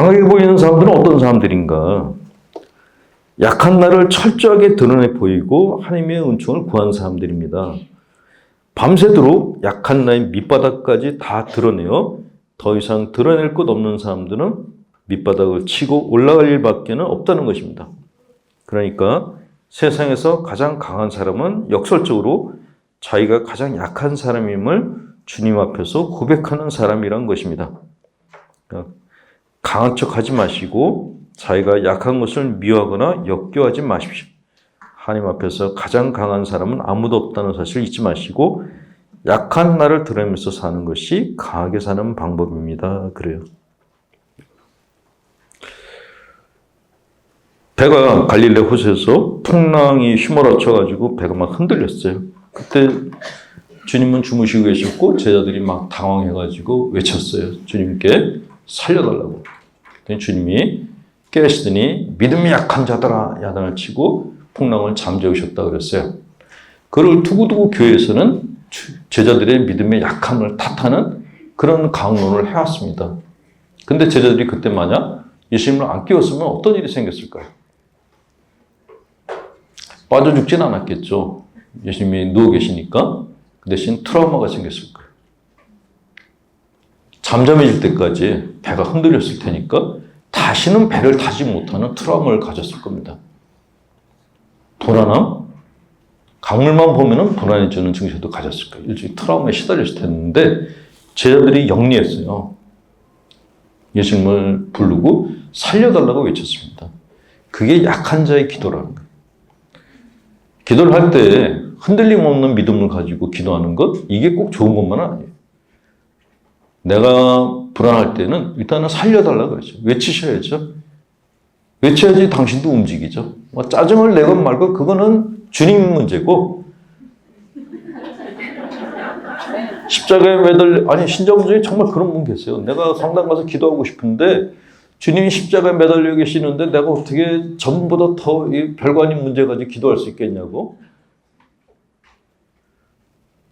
강하게 보이는 사람들은 어떤 사람들인가? 약한 나를 철저하게 드러내 보이고 하나님의 은총을 구한 사람들입니다. 밤새도록 약한 나의 밑바닥까지 다 드러내어 더 이상 드러낼 것 없는 사람들은 밑바닥을 치고 올라갈 일밖에는 없다는 것입니다. 그러니까 세상에서 가장 강한 사람은 역설적으로 자기가 가장 약한 사람임을 주님 앞에서 고백하는 사람이란 것입니다. 강한 척하지 마시고 자기가 약한 것을 미워하거나 역겨워하지 마십시오. 하나님 앞에서 가장 강한 사람은 아무도 없다는 사실을 잊지 마시고 약한 나를 드러내면서 사는 것이 강하게 사는 방법입니다. 그래요. 배가 갈릴리 호수에서 풍랑이 휘몰아쳐가지고 배가 막 흔들렸어요. 그때 주님은 주무시고 계셨고 제자들이 막 당황해가지고 외쳤어요. 주님께 살려달라고. 주님이 깨시더니 믿음이 약한 자들아 야단을 치고 풍랑을 잠재우셨다 그랬어요. 그를 두고두고 교회에서는 제자들의 믿음의 약함을 탓하는 그런 강론을 해왔습니다. 근데 제자들이 그때 만약 예수님을 안 깨웠으면 어떤 일이 생겼을까요? 빠져 죽진 않았겠죠. 예수님이 누워 계시니까. 그 대신 트라우마가 생겼을 거예요. 잠잠해질 때까지 배가 흔들렸을 테니까 다시는 배를 타지 못하는 트라우마를 가졌을 겁니다. 불안함? 강물만 보면 불안해지는 증세도 가졌을 거예요. 일종의 트라우마에 시달렸을 텐데 제자들이 영리했어요. 예수님을 부르고 살려달라고 외쳤습니다. 그게 약한 자의 기도라는 거예요. 기도를 할 때 흔들림 없는 믿음을 가지고 기도하는 것, 이게 꼭 좋은 것만은 아니에요. 내가 불안할 때는 일단은 살려달라고 그러죠. 외치셔야죠. 외쳐야지 당신도 움직이죠. 짜증을 내건 말건 그거는 주님 문제고 십자가에 매달려 아니 신자분 중에 정말 그런 분 계세요. 내가 성당 가서 기도하고 싶은데 주님이 십자가에 매달려 계시는데 내가 어떻게 전보다 더 별거 아닌 문제 가지고 기도할 수 있겠냐고.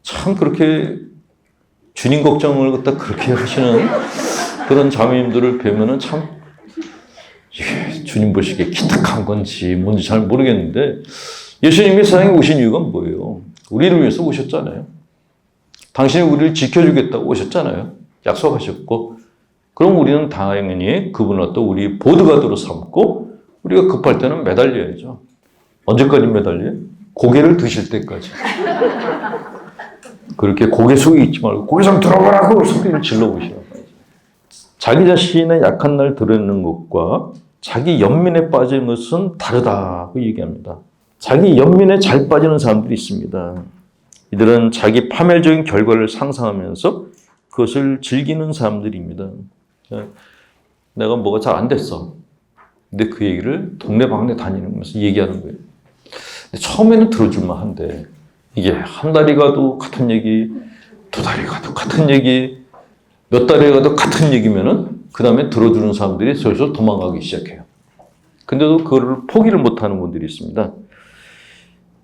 참 그렇게 주님 걱정을 갖다 그렇게 하시는 그런 자매님들을 뵈면은 참 이게 주님 보시기에 기특한 건지 뭔지 잘 모르겠는데 예수님이 세상에 오신 이유가 뭐예요? 우리를 위해서 오셨잖아요. 당신이 우리를 지켜주겠다고 오셨잖아요. 약속하셨고 그럼 우리는 당연히 그분을 또 우리 보드가드로 삼고 우리가 급할 때는 매달려야죠. 언제까지 매달려요? 고개를 드실 때까지. 그렇게 고개 숙여 있지 말고 고개 좀 들어보라고 소리를 질러보시라고. 자기 자신의 약한 날 드러내는 것과 자기 연민에 빠지는 것은 다르다고 얘기합니다. 자기 연민에 잘 빠지는 사람들이 있습니다. 이들은 자기 파멸적인 결과를 상상하면서 그것을 즐기는 사람들입니다. 내가 뭐가 잘 안 됐어. 근데 그 얘기를 동네방네 다니면서 얘기하는 거예요. 근데 처음에는 들어줄만 한데 이게 한 달이 가도 같은 얘기, 두 달이 가도 같은 얘기, 몇 달에 가도 같은 얘기면은 그 다음에 들어주는 사람들이 슬슬 도망가기 시작해요. 근데도 그거를 포기를 못하는 분들이 있습니다.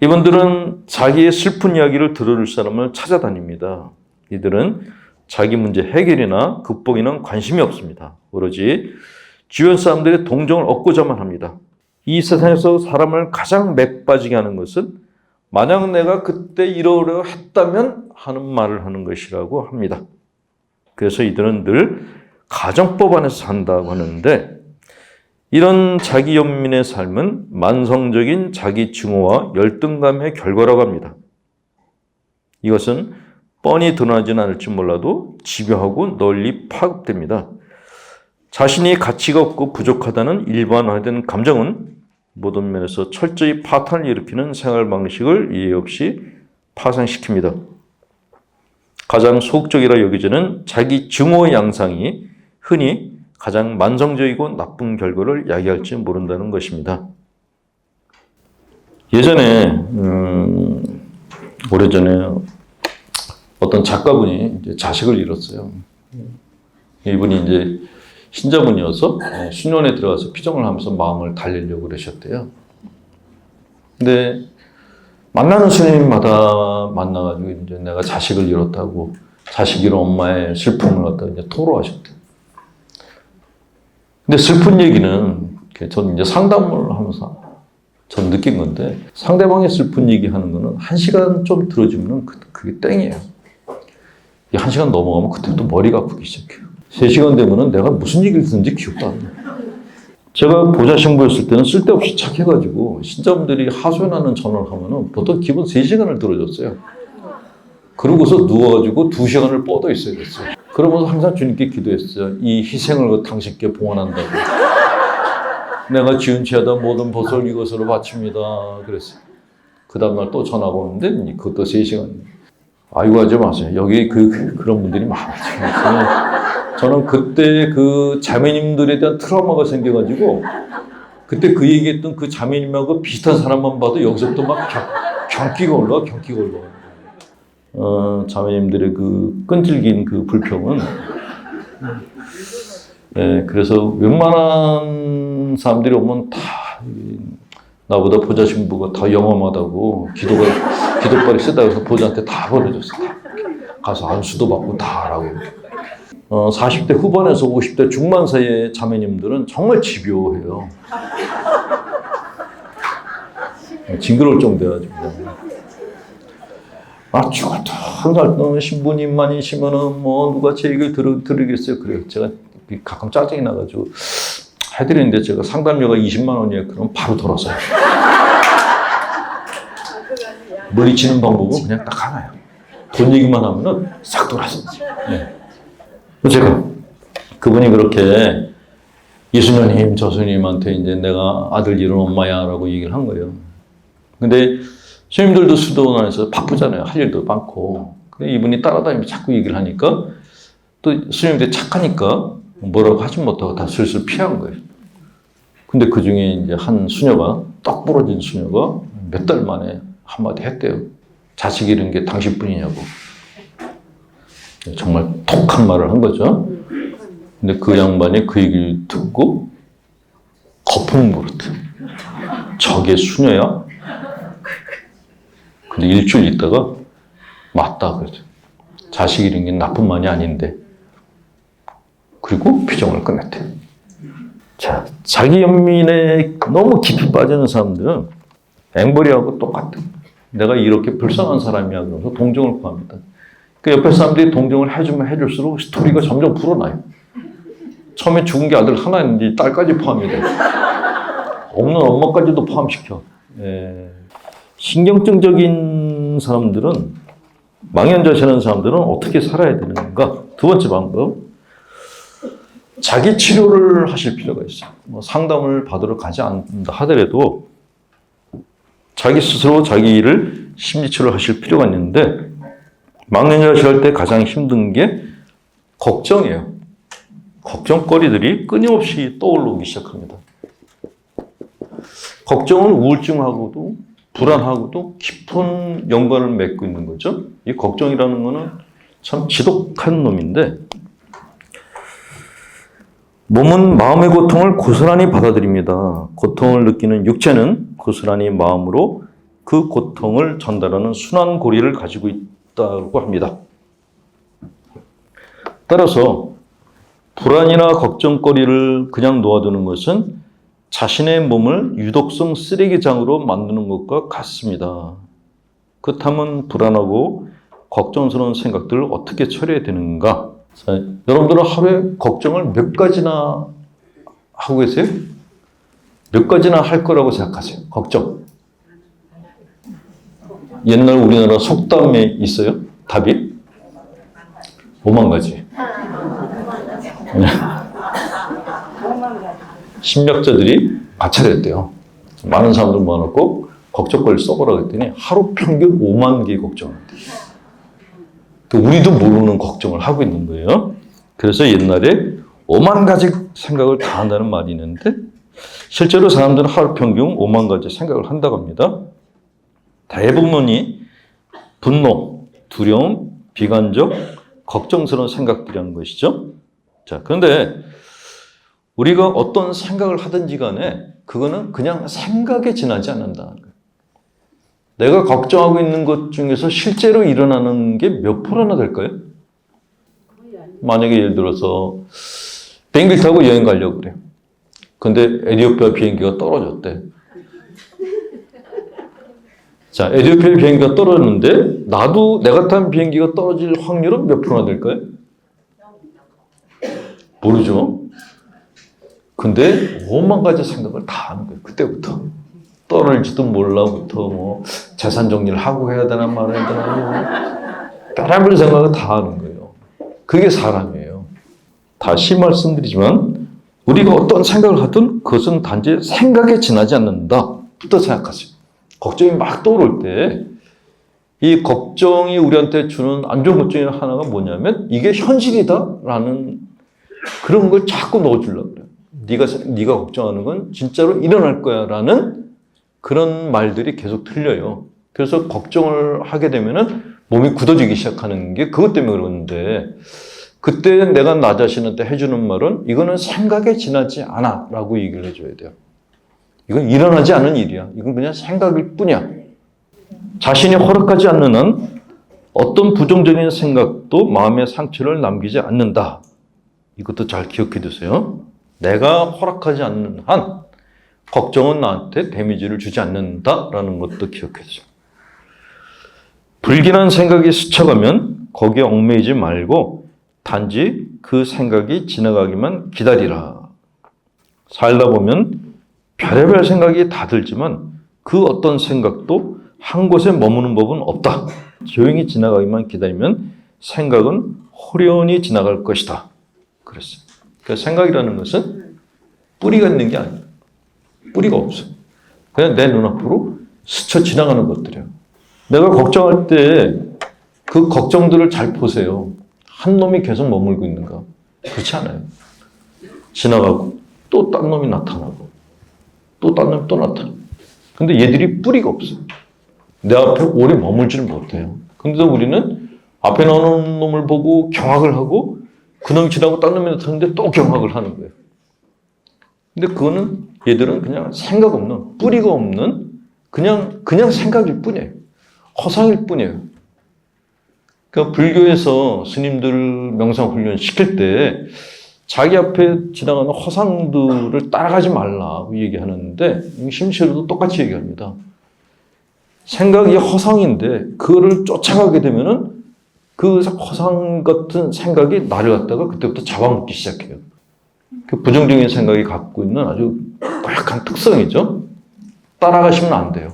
이분들은 자기의 슬픈 이야기를 들어줄 사람을 찾아다닙니다. 이들은 자기 문제 해결이나 극복에는 관심이 없습니다. 오로지 주변 사람들의 동정을 얻고자만 합니다. 이 세상에서 사람을 가장 맥 빠지게 하는 것은 만약 내가 그때 이러려 했다면 하는 말을 하는 것이라고 합니다. 그래서 이들은 늘 가정법 안에서 산다고 하는데 이런 자기 연민의 삶은 만성적인 자기 증오와 열등감의 결과라고 합니다. 이것은 뻔히 드러나지는 않을지 몰라도 집요하고 널리 파급됩니다. 자신이 가치가 없고 부족하다는 일반화된 감정은 모든 면에서 철저히 파탄을 일으키는 생활 방식을 이해 없이 파생시킵니다. 가장 소극적이라 여겨지는 자기 증오의 양상이 흔히 가장 만성적이고 나쁜 결과를 야기할지 모른다는 것입니다. 예전에 오래전에 어떤 작가분이 이제 자식을 잃었어요. 이분이 이제 신자분이어서 수련에 들어가서 피정을 하면서 마음을 달래려고 그러셨대요. 근데 만나는 스님마다 만나가지고 이제 내가 자식을 잃었다고 자식 잃은 엄마의 슬픔을 갖다 이제 토로하셨대요. 근데 슬픈 얘기는 저는 이제 상담을 하면서 전 느낀 건데 상대방의 슬픈 얘기 하는 거는 1시간 좀 들어주면 그게 땡이에요. 이 1시간 넘어가면 그때부터 머리가 아프기 시작해요. 3시간 되면은 내가 무슨 얘기를 듣는지 기억도 안 나요. 제가 보좌 신부였을 때는 쓸데없이 착해가지고 신자분들이 하소연하는 전화를 하면은 보통 기본 3시간을 들어줬어요. 그러고서 누워가지고 2시간을 뻗어 있어야 됐어요. 그러면서 항상 주님께 기도했어요. 이 희생을 당신께 봉헌한다고. 내가 지은 죄다 모든 벗을 이것으로 바칩니다. 그랬어요. 그 다음날 또 전화가 오는데 그것도 3시간. 아이고 하지 마세요. 여기 그런 분들이 많아요. 저는 그때 그 자매님들에 대한 트라우마가 생겨가지고 그때 그 얘기했던 그 자매님하고 비슷한 사람만 봐도 여기서부터 막 경기가 올라와. 자매님들의 그 끈질긴 그 불평은 네, 그래서 웬만한 사람들이 오면 다 나보다 보좌 신부가 더 영험하다고 기도발이 쓰다 해서 보좌한테 다 보내줬어. 가서 안수도 받고 다 하라고. 40대 후반에서 50대 중반 사이의 자매님들은 정말 집요해요. 징그러울 정도여가지고. 죽어도 항상 신부님만이시면은 뭐 누가 제 얘기를 들으겠어요. 그래요. 제가 가끔 짜증이 나가지고 해드리는데 제가 상담료가 20만 원이에요. 그럼 바로 돌아서요. 물리치는 방법은 그냥 딱 하나예요. 돈 얘기만 하면은 싹 돌아서. 네. 제가 그분이 그렇게 이수녀님, 저수님한테 이제 내가 아들 잃은 엄마야라고 얘기를 한 거예요. 근데 스님들도 수도원에서 바쁘잖아요. 할 일도 많고. 근데 이분이 따라다니면서 자꾸 얘기를 하니까 또 스님들이 착하니까 뭐라고 하지 못하고 다 슬슬 피한 거예요. 근데 그 중에 이제 한 수녀가, 떡 부러진 수녀가 몇 달 만에 한마디 했대요. 자식 잃은 게 당신뿐이냐고. 정말 톡한 말을 한 거죠. 근데 그 양반이 그 얘기를 듣고 거품 물었대요. 저게 수녀야? 근데 일주일 있다가 맞다 그러죠. 자식 잃은 게 나뿐만이 아닌데. 그리고 비정을 끝냈대요. 자, 자기 연민에 너무 깊이 빠지는 사람들은 앵벌이하고 똑같아요. 내가 이렇게 불쌍한 사람이야 그러면서 동정을 구합니다. 그 옆에 사람들이 동정을 해주면 해줄수록 스토리가 점점 불어나요. 처음에 죽은 게 아들 하나인데 딸까지 포함이 돼요. 없는 엄마까지도 포함시켜. 신경증적인 사람들은, 망연자실한 사람들은 어떻게 살아야 되는가? 두 번째 방법. 자기 치료를 하실 필요가 있어요. 뭐 상담을 받으러 가지 않는다 하더라도 자기 스스로 자기 일을 심리치료를 하실 필요가 있는데, 망연자실할 때 가장 힘든 게 걱정이에요. 걱정거리들이 끊임없이 떠오르기 시작합니다. 걱정은 우울증하고도 불안하고도 깊은 연관을 맺고 있는 거죠. 이 걱정이라는 거는 참 지독한 놈인데, 몸은 마음의 고통을 고스란히 받아들입니다. 고통을 느끼는 육체는 고스란히 마음으로 그 고통을 전달하는 순환 고리를 가지고 있다고 합니다. 따라서 불안이나 걱정거리를 그냥 놓아두는 것은 자신의 몸을 유독성 쓰레기장으로 만드는 것과 같습니다. 그렇다면 불안하고 걱정스러운 생각들을 어떻게 처리해야 되는가? 자, 여러분들은 하루에 걱정을 몇 가지나 하고 계세요? 몇 가지나 할 거라고 생각하세요? 걱정. 옛날 우리나라 속담에 있어요? 답이? 5만 가지. 심리학자들이 마찰했대요. 많은 사람들 모아놓고 걱정거리를 써보라 그랬더니 하루 평균 5만 개의 걱정을 한대요. 우리도 모르는 걱정을 하고 있는 거예요. 그래서 옛날에 5만 가지 생각을 다 한다는 말이 있는데, 실제로 사람들은 하루 평균 5만 가지 생각을 한다고 합니다. 대부분이 분노, 두려움, 비관적, 걱정스러운 생각들이라는 것이죠. 자, 그런데 우리가 어떤 생각을 하든지 간에 그거는 그냥 생각에 지나지 않는다는 거예요. 내가 걱정하고 있는 것 중에서 실제로 일어나는 게 몇 프로나 될까요? 만약에 예를 들어서 비행기 타고 여행 가려고 그래요. 근데 에티오피아 비행기가 떨어졌대. 자, 에티오피아 비행기가 떨어졌는데 나도 내가 탄 비행기가 떨어질 확률은 몇 프로나 될까요? 모르죠. 근데 5만 가지 생각을 다 하는 거예요. 그때부터. 떨어질지도 몰라부터 뭐 재산 정리를 하고 해야 되나 말아야 되나 뭐 별의별 생각을 다 하는 거예요. 그게 사람이에요. 다시 말씀드리지만 우리가 어떤 생각을 하든 그것은 단지 생각에 지나지 않는다부터 생각하세요. 걱정이 막 떠오를 때 이 걱정이 우리한테 주는 안 좋은 걱정이 하나가 뭐냐면 이게 현실이다라는 그런 걸 자꾸 넣어주려고 그래요. 네가 걱정하는 건 진짜로 일어날 거야라는 그런 말들이 계속 들려요. 그래서 걱정을 하게 되면은 몸이 굳어지기 시작하는 게 그것 때문에 그러는데 그때 내가 나 자신한테 해주는 말은 이거는 생각에 지나지 않아 라고 얘기를 해줘야 돼요. 이건 일어나지 않은 일이야. 이건 그냥 생각일 뿐이야. 자신이 허락하지 않는 한 어떤 부정적인 생각도 마음의 상처를 남기지 않는다. 이것도 잘 기억해 두세요. 내가 허락하지 않는 한 걱정은 나한테 데미지를 주지 않는다라는 것도 기억해 두세요. 불길한 생각이 스쳐가면 거기에 얽매이지 말고 단지 그 생각이 지나가기만 기다리라. 살다 보면 별의별 생각이 다 들지만 그 어떤 생각도 한 곳에 머무는 법은 없다. 조용히 지나가기만 기다리면 생각은 호련히 지나갈 것이다. 그랬어요. 그러니까 생각이라는 것은 뿌리가 있는 게 아니에요. 뿌리가 없어요. 그냥 내 눈앞으로 스쳐 지나가는 것들이에요. 내가 걱정할 때 그 걱정들을 잘 보세요. 한 놈이 계속 머물고 있는가? 그렇지 않아요. 지나가고 또 딴 놈이 나타나고 또 딴 놈이 또 나타나고. 근데 얘들이 뿌리가 없어요. 내 앞에 오래 머물지를 못해요. 근데 우리는 앞에 나오는 놈을 보고 경악을 하고 그 놈이 지나고 딴 놈이 나타나는데 또 경악을 하는 거예요. 근데 그거는 얘들은 그냥 생각 없는, 뿌리가 없는 그냥 생각일 뿐이에요. 허상일 뿐이에요. 그러니까 불교에서 스님들 명상 훈련 시킬 때 자기 앞에 지나가는 허상들을 따라가지 말라고 얘기하는데 심시로도 똑같이 얘기합니다. 생각이 허상인데 그거를 쫓아가게 되면은 그 허상 같은 생각이 나를 갖다가 그때부터 잡아먹기 시작해요. 그 부정적인 생각이 갖고 있는 아주 고약한 특성이죠. 따라가시면 안 돼요.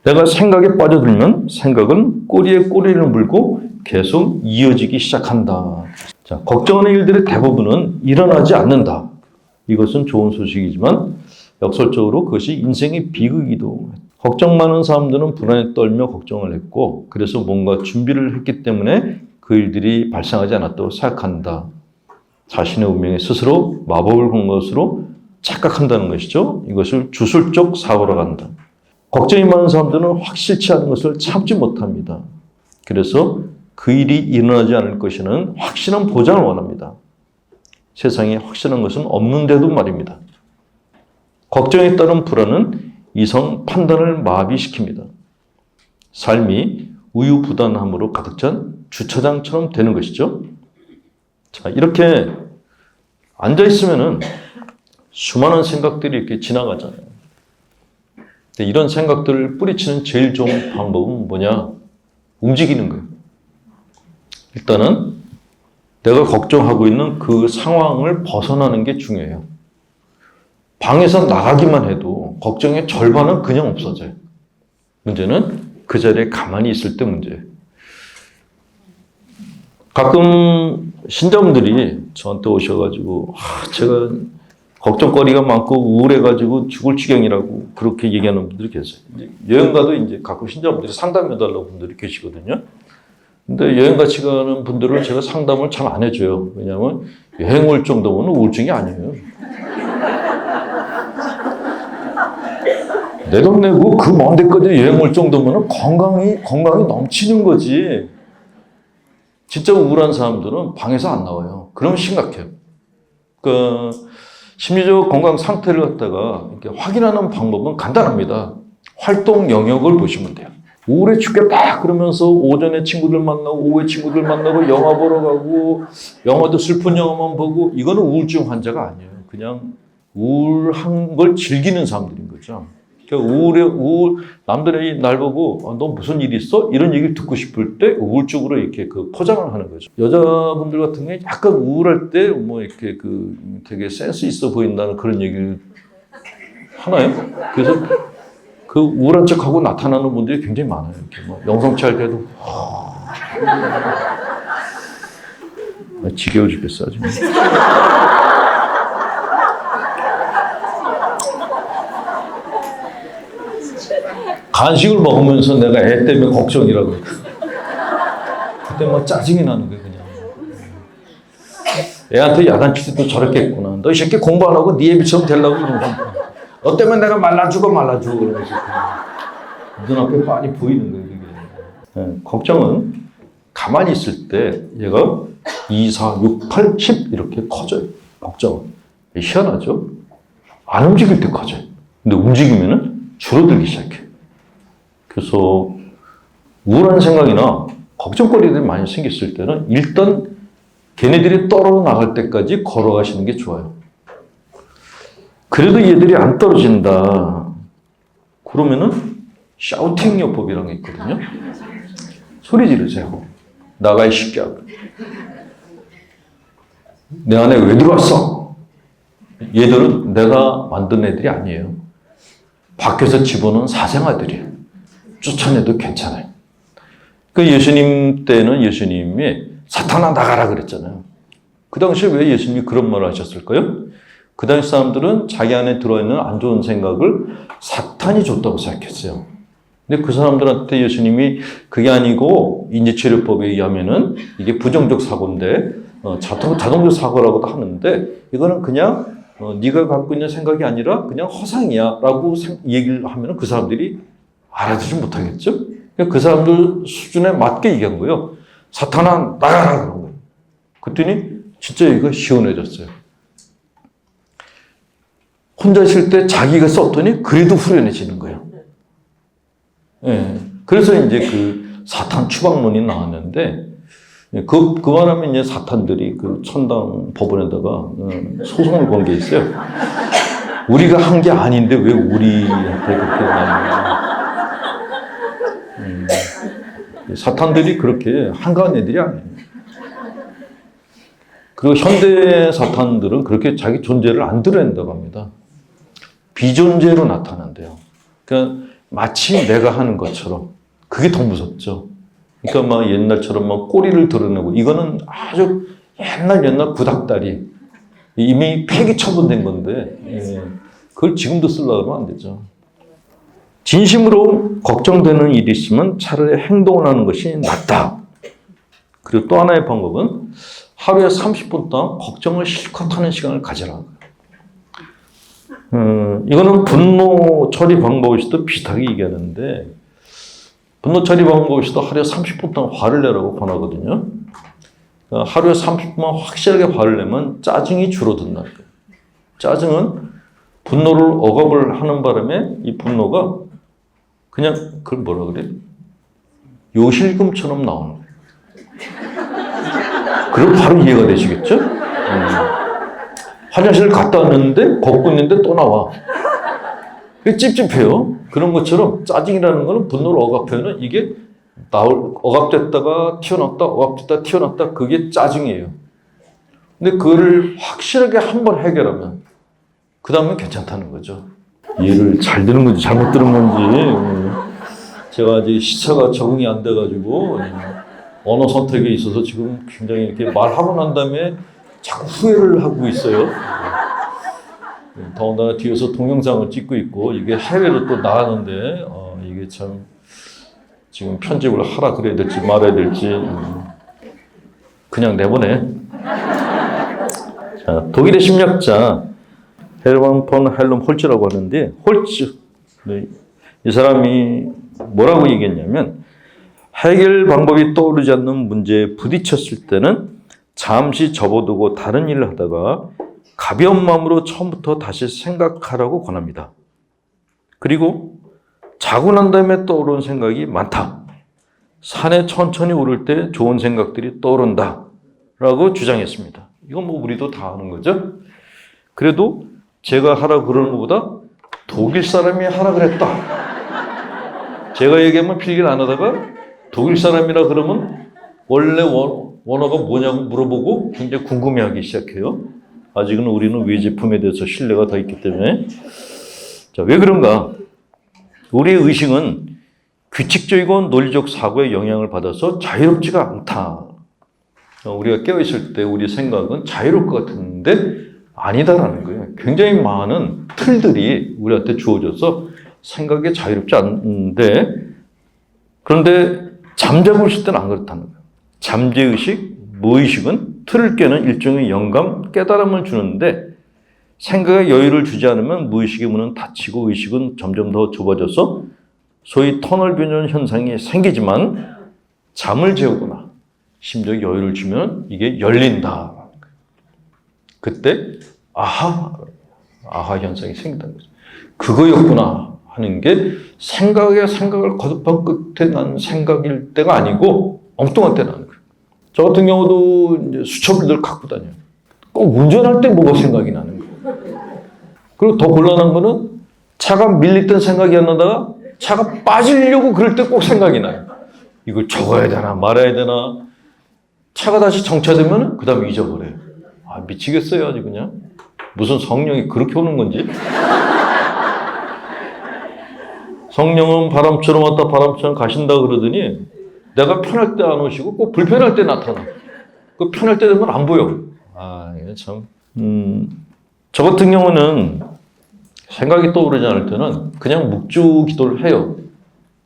내가 생각에 빠져들면 생각은 꼬리에 꼬리를 물고 계속 이어지기 시작한다. 자, 걱정하는 일들의 대부분은 일어나지 않는다. 이것은 좋은 소식이지만 역설적으로 그것이 인생의 비극이기도. 걱정 많은 사람들은 불안에 떨며 걱정을 했고 그래서 뭔가 준비를 했기 때문에 그 일들이 발생하지 않았다고 생각한다. 자신의 운명에 스스로 마법을 건 것으로 착각한다는 것이죠. 이것을 주술적 사고라고 한다. 걱정이 많은 사람들은 확실치 않은 것을 참지 못합니다. 그래서 그 일이 일어나지 않을 것이라는 확실한 보장을 원합니다. 세상에 확실한 것은 없는데도 말입니다. 걱정에 따른 불안은 이성 판단을 마비시킵니다. 삶이 우유부단함으로 가득 찬 주차장처럼 되는 것이죠. 자, 이렇게 앉아있으면은 수많은 생각들이 이렇게 지나가잖아요. 근데 이런 생각들을 뿌리치는 제일 좋은 방법은 뭐냐? 움직이는 거예요. 일단은 내가 걱정하고 있는 그 상황을 벗어나는 게 중요해요. 방에서 나가기만 해도 걱정의 절반은 그냥 없어져요. 문제는 그 자리에 가만히 있을 때 문제예요. 가끔 신자분들이 저한테 오셔가지고 제가 걱정거리가 많고 우울해가지고 죽을 지경이라고 그렇게 얘기하는 분들이 계세요. 여행 가도 이제 가끔 신자분들이 상담해달라고 분들이 계시거든요. 근데 여행 같이 가는 분들은 제가 상담을 잘 안 해줘요. 왜냐하면 여행 올 정도면 우울증이 아니에요. 내 돈 내고 그 먼 데까지 여행 올 정도면 건강이 넘치는 거지. 진짜 우울한 사람들은 방에서 안 나와요. 그러면 심각해요. 그러니까 심리적 건강 상태를 갖다가 이렇게 확인하는 방법은 간단합니다. 활동 영역을 보시면 돼요. 우울해 죽겠다 그러면서 오전에 친구들 만나고 오후에 친구들 만나고 영화 보러 가고 영화도 슬픈 영화만 보고 이거는 우울증 환자가 아니에요. 그냥 우울한 걸 즐기는 사람들인 거죠. 그러니까 남들이 날 보고 너 무슨 일 있어? 이런 얘기를 듣고 싶을 때 우울적으로 이렇게 그 포장을 하는 거죠. 여자분들 같은 경우에 약간 우울할 때 뭐 이렇게 그 되게 센스 있어 보인다는 그런 얘기를 하나요? 그래서 그 우울한 척하고 나타나는 분들이 굉장히 많아요. 이렇게 뭐 영성치 할 때도 지겨워 죽겠어 아주. 간식을 먹으면서 내가 애 때문에 걱정이라고. 그때 막 짜증이 나는 거예요, 그냥. 애한테 야단칠 때도 저렇게 했구나. 너 이 새끼 공부 안 하고 네 애비처럼 되려고 그러는 거야. 너 때문에 내가 말라 죽어. 그러면서 눈앞에 빤히 보이는 거예요, 이게. 네, 걱정은 가만히 있을 때 얘가 2, 4, 6, 8, 10 이렇게 커져요. 걱정은. 희한하죠? 안 움직일 때 커져요. 근데 움직이면은 줄어들기 시작해요. 그래서 우울한 생각이나 걱정거리들이 많이 생겼을 때는 일단 걔네들이 떨어나갈 때까지 걸어가시는 게 좋아요. 그래도 얘들이 안 떨어진다. 그러면은 샤우팅 요법이라는 게 있거든요. 소리 지르세요. 나가 이 새끼야. 내 안에 왜 들어왔어? 얘들은 내가 만든 애들이 아니에요. 밖에서 집어넣은 사생아들이에요. 쫓아내도 괜찮아요. 그 예수님 때는 예수님이 사탄아 나가라 그랬잖아요. 그 당시에 왜 예수님이 그런 말을 하셨을까요? 그 당시 사람들은 자기 안에 들어있는 안 좋은 생각을 사탄이 줬다고 생각했어요. 근데 그 사람들한테 예수님이 그게 아니고 인지치료법에 의하면은 이게 부정적 사고인데 자동적 사고라고도 하는데 이거는 그냥 네가 갖고 있는 생각이 아니라 그냥 허상이야 라고 얘기를 하면 그 사람들이 알아듣지 못하겠죠? 그 사람들 수준에 맞게 얘기한 거예요. 사탄아 나가라 그런 거예요. 그랬더니 진짜 이거 시원해졌어요. 혼자 있을 때 자기가 썼더니 그래도 후련해지는 거예요. 예. 그래서 이제 그 사탄 추방론이 나왔는데 그 말하면 이제 사탄들이 그 천당 법원에다가 소송을 건 게 있어요. 우리가 한 게 아닌데 왜 우리한테 그렇게 나오냐. 사탄들이 그렇게 한가한 애들이 아니에요. 그리고 현대 사탄들은 그렇게 자기 존재를 안 드러낸다고 합니다. 비존재로 나타난대요. 그러니까 마치 내가 하는 것처럼. 그게 더 무섭죠. 그러니까 막 옛날처럼 막 꼬리를 드러내고 이거는 아주 옛날 구닥다리 이미 폐기 처분된 건데 그걸 지금도 쓰려고 하면 안 되죠. 진심으로 걱정되는 일이 있으면 차라리 행동을 하는 것이 낫다. 그리고 또 하나의 방법은 하루에 30분 동안 걱정을 실컷 하는 시간을 가져라. 이거는 분노 처리 방법에서도 비슷하게 얘기하는데 분노 처리 방법에서도 하루에 30분 동안 화를 내라고 권하거든요. 하루에 30분만 확실하게 화를 내면 짜증이 줄어든다는 거예요. 짜증은 분노를 억압을 하는 바람에 이 분노가 그냥 그걸 뭐라 그래? 요실금처럼 나오는 거예요. 그럼 바로 이해가 되시겠죠? 화장실 갔다 왔는데 걷고 있는데 또 나와. 그게 찝찝해요. 그런 것처럼 짜증이라는 거는 분노를 억압하면 이게 억압됐다가 튀어나왔다, 억압됐다 튀어나왔다 그게 짜증이에요. 근데 그거를 확실하게 한번 해결하면 그 다음엔 괜찮다는 거죠. 이해를 잘 들은 건지 잘못 들은 건지 제가 아직 시차가 적응이 안 돼가지고 언어 선택에 있어서 지금 굉장히 이렇게 말하고 난 다음에 자꾸 후회를 하고 있어요. 더군다나 뒤에서 동영상을 찍고 있고 이게 해외로 또 나가는데 이게 참 지금 편집을 하라 그래야 될지 말아야 될지 그냥 내보내. 자, 독일의 심리학자 헤르만 폰 헬름홀츠라고 하는데 홀츠 이 사람이 뭐라고 얘기했냐면 해결 방법이 떠오르지 않는 문제에 부딪혔을 때는 잠시 접어두고 다른 일을 하다가 가벼운 마음으로 처음부터 다시 생각하라고 권합니다. 그리고 자고 난 다음에 떠오르는 생각이 많다. 산에 천천히 오를 때 좋은 생각들이 떠오른다. 라고 주장했습니다. 이건 뭐 우리도 다 아는 거죠. 그래도 제가 하라 그러는 것보다 독일 사람이 하라 그랬다. 제가 얘기하면 필기를 안 하다가 독일 사람이라 그러면 원래 원어가 뭐냐고 물어보고 굉장히 궁금해하기 시작해요. 아직은 우리는 외제품에 대해서 신뢰가 더 있기 때문에. 자, 왜 그런가? 우리의 의식은 규칙적이고 논리적 사고에 영향을 받아서 자유롭지가 않다. 우리가 깨어있을 때 우리 생각은 자유로울 것 같은데 아니다라는 거예요. 굉장히 많은 틀들이 우리한테 주어져서 생각이 자유롭지 않은데, 그런데 잠자고 있을 때는 안 그렇다는 거예요. 잠재의식, 무의식은 틀을 깨는 일종의 영감, 깨달음을 주는데 생각에 여유를 주지 않으면 무의식의 문은 닫히고 의식은 점점 더 좁아져서 소위 터널 비전 현상이 생기지만 잠을 재우거나 심지어 여유를 주면 이게 열린다. 그때 아하 현상이 생긴다는 거죠. 그거였구나 하는 게 생각을 거듭한 끝에 난 생각일 때가 아니고 엉뚱한 때 나는 거예요. 저 같은 경우도 이제 수첩을 갖고 다녀요. 꼭 운전할 때 뭐가 생각이 나는 거예요. 그리고 더 곤란한 거는 차가 밀릴 생각이 안 나다가 차가 빠지려고 그럴 때 꼭 생각이 나요. 이걸 적어야 되나 말아야 되나. 차가 다시 정차되면 그 다음에 잊어버려요. 아, 미치겠어요 아주 그냥. 무슨 성령이 그렇게 오는 건지. 성령은 바람처럼 왔다 바람처럼 가신다 그러더니 내가 편할 때 안 오시고 꼭 불편할 때 나타나. 그 편할 때 되면 안 보여. 아, 이게 참. 저 같은 경우는 생각이 떠오르지 않을 때는 그냥 묵주 기도를 해요.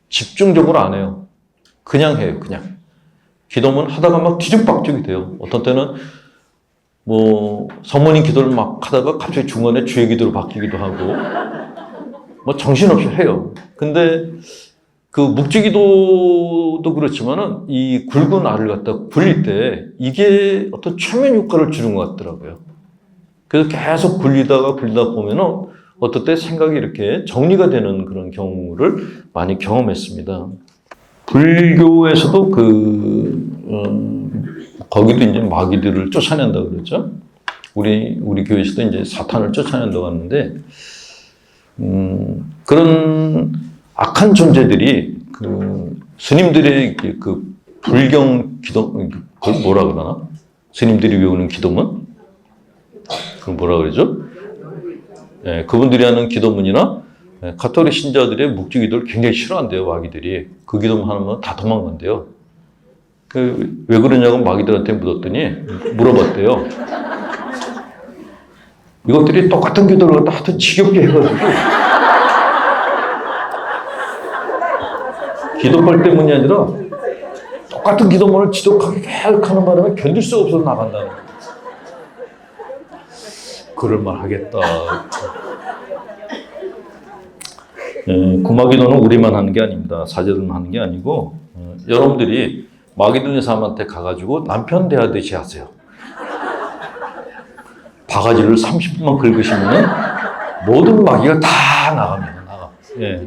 집중적으로 안 해요. 그냥 해요, 그냥. 기도면 하다가 막 뒤죽박죽이 돼요. 어떤 때는 뭐 성모님 기도를 막 하다가 갑자기 중간에 주의 기도로 바뀌기도 하고 뭐 정신없이 해요. 근데 그 묵주기도도 그렇지만은 이 굵은 알을 갖다 굴릴 때 이게 어떤 최면 효과를 주는 것 같더라고요. 그래서 계속 굴리다 보면은 어떨 때 생각이 이렇게 정리가 되는 그런 경우를 많이 경험했습니다. 불교에서도 거기도 이제 마귀들을 쫓아낸다 그러죠. 우리 교회에서도 이제 사탄을 쫓아낸다고 하는데, 그런 악한 존재들이 스님들의 그 불경 기도, 그걸 뭐라 그러나? 스님들이 외우는 기도문? 그걸 뭐라 그러죠? 예, 그분들이 하는 기도문이나 가톨릭 신자들의 묵주 기도를 굉장히 싫어한대요, 마귀들이. 그 기도문 하면 다 도망간대요. 왜 그러냐고 마귀들한테 물어봤대요. 이것들이 똑같은 기도를 갖다 하여튼 지겹게 해가지고 기도빨 때문이 아니라 똑같은 기도문을 지독하게 계속 하는 바람에 견딜 수가 없어서 나간다는 거예요. 그럴만하겠다. 구마기도는 우리만 하는 게 아닙니다. 사제들만 하는 게 아니고 여러분들이 마귀 든 사람한테 가가지고 남편 대하듯이 하세요. 바가지를 30분만 긁으시면 모든 마귀가 다 나갑니다. 나가. 예.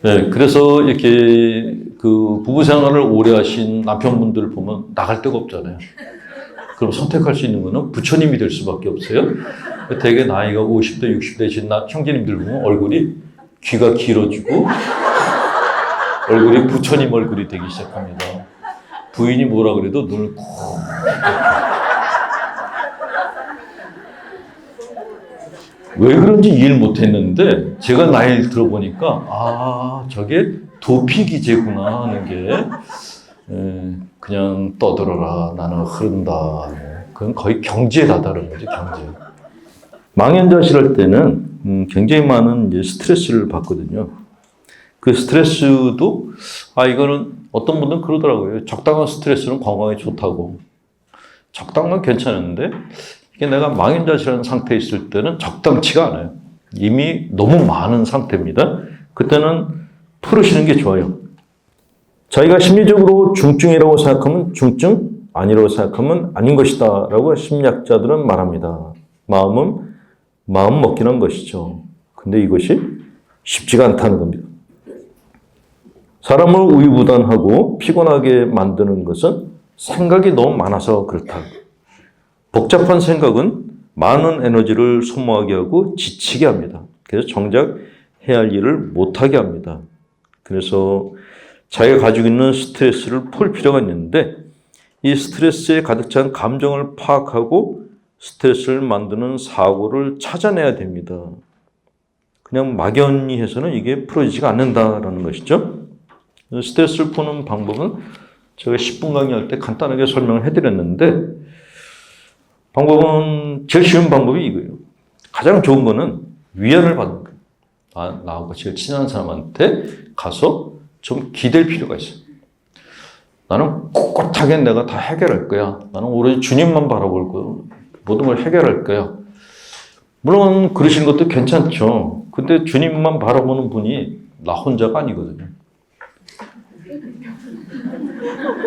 네, 그래서 이렇게 그 부부 생활을 오래 하신 남편분들을 보면 나갈 데가 없잖아요. 그럼 선택할 수 있는 거는 부처님이 될 수밖에 없어요. 되게 나이가 50대, 60대신 형제님들 보면 얼굴이 귀가 길어지고 얼굴이 부처님 얼굴이 되기 시작합니다. 부인이 뭐라 그래도 눈을 콕. 왜 그런지 이해를 못했는데 제가 나이를 들어보니까 저게 도피기제구나 하는 게 그냥 떠들어라 나는 흐른다. 그건 거의 경지에 다다른 거죠, 경지. 망연자실 할 때는 굉장히 많은 이제 스트레스를 받거든요. 그 스트레스도 이거는 어떤 분들은 그러더라고요. 적당한 스트레스는 건강에 좋다고. 적당한 괜찮은데 이게 내가 망연자실한 상태에 있을 때는 적당치가 않아요. 이미 너무 많은 상태입니다. 그때는 풀으시는 게 좋아요. 자기가 심리적으로 중증이라고 생각하면 중증, 아니라고 생각하면 아닌 것이다 라고 심리학자들은 말합니다. 마음 먹기는 한 것이죠. 근데 이것이 쉽지가 않다는 겁니다. 사람을 우유부단하고 피곤하게 만드는 것은 생각이 너무 많아서 그렇다. 복잡한 생각은 많은 에너지를 소모하게 하고 지치게 합니다. 그래서 정작 해야 할 일을 못하게 합니다. 그래서 자기가 가지고 있는 스트레스를 풀 필요가 있는데 이 스트레스에 가득 찬 감정을 파악하고 스트레스를 만드는 사고를 찾아내야 됩니다. 그냥 막연히 해서는 이게 풀어지지가 않는다라는 것이죠. 스트레스를 푸는 방법은 제가 10분 강의할 때 간단하게 설명을 해드렸는데 방법은 제일 쉬운 방법이 이거예요. 가장 좋은 거는 위안을 받는 거예요. 나하고 제일 친한 사람한테 가서 좀 기댈 필요가 있어요. 나는 꿋꿋하게 내가 다 해결할 거야. 나는 오로지 주님만 바라볼 거야. 모든 걸 해결할 거야. 물론 그러시는 것도 괜찮죠. 근데 주님만 바라보는 분이 나 혼자가 아니거든요.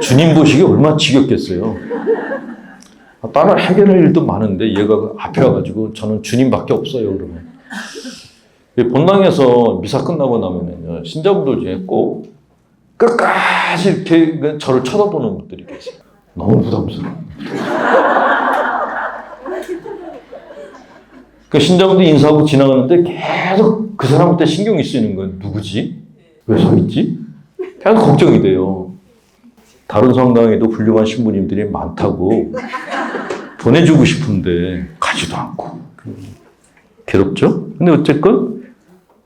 주님 보시기 얼마나 지겹겠어요. 다른 해결할 일도 많은데 얘가 앞에 와가지고 저는 주님밖에 없어요. 그러면. 본당에서 미사 끝나고 나면은요, 신자분들 중에 꼭 끝까지 이렇게 저를 쳐다보는 분들이 계세요. 너무 부담스러워. 그 신자분들 인사하고 지나가는데 계속 그 사람한테 신경이 쓰이는 거예요. 누구지? 왜 서 있지? 계속 걱정이 돼요. 다른 성당에도 훌륭한 신부님들이 많다고 보내주고 싶은데 가지도 않고. 괴롭죠? 근데 어쨌건